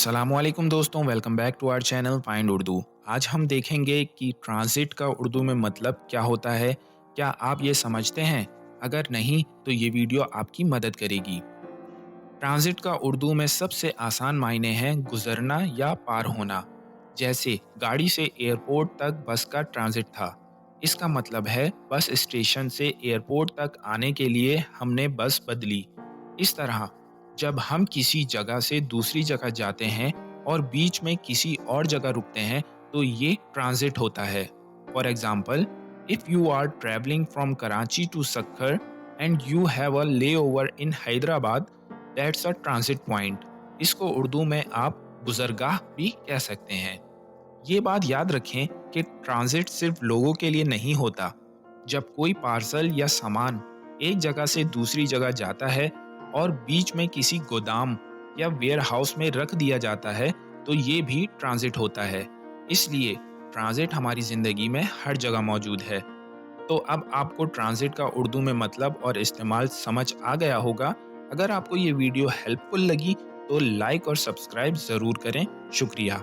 अस्सलामुअलैकुम दोस्तों, welcome back to our channel find Urdu. आज हम देखेंगे कि ट्रांजिट का उर्दू में मतलब क्या होता है। क्या आप ये समझते हैं? अगर नहीं तो ये वीडियो आपकी मदद करेगी। ट्रांजिट का उर्दू में सबसे आसान मायने हैं गुजरना या पार होना। जैसे गाड़ी से एयरपोर्ट तक बस का ट्रांजिट था। इसका मतलब है बस स्टेशन से एयरपोर्ट तक आने के लिए हमने बस बदली। इस तरह जब हम किसी जगह से दूसरी जगह जाते हैं और बीच में किसी और जगह रुकते हैं तो ये ट्रांजिट होता है। For example, if you are travelling from Karachi to Sukkur and you have a layover in Hyderabad, that's a transit point. इसको उर्दू में आप गुजरगाह भी कह सकते हैं। ये बात याद रखें कि ट्रांजिट सिर्फ लोगों के लिए नहीं होता। जब कोई पार्सल या सामान एक जगह से दूसरी जगह जाता है और बीच में किसी गोदाम या वेयर हाउस में रख दिया जाता है तो ये भी ट्रांजिट होता है। इसलिए ट्रांजिट हमारी ज़िंदगी में हर जगह मौजूद है। तो अब आपको ट्रांजिट का उर्दू में मतलब और इस्तेमाल समझ आ गया होगा। अगर आपको ये वीडियो हेल्पफुल लगी तो लाइक और सब्सक्राइब ज़रूर करें। शुक्रिया।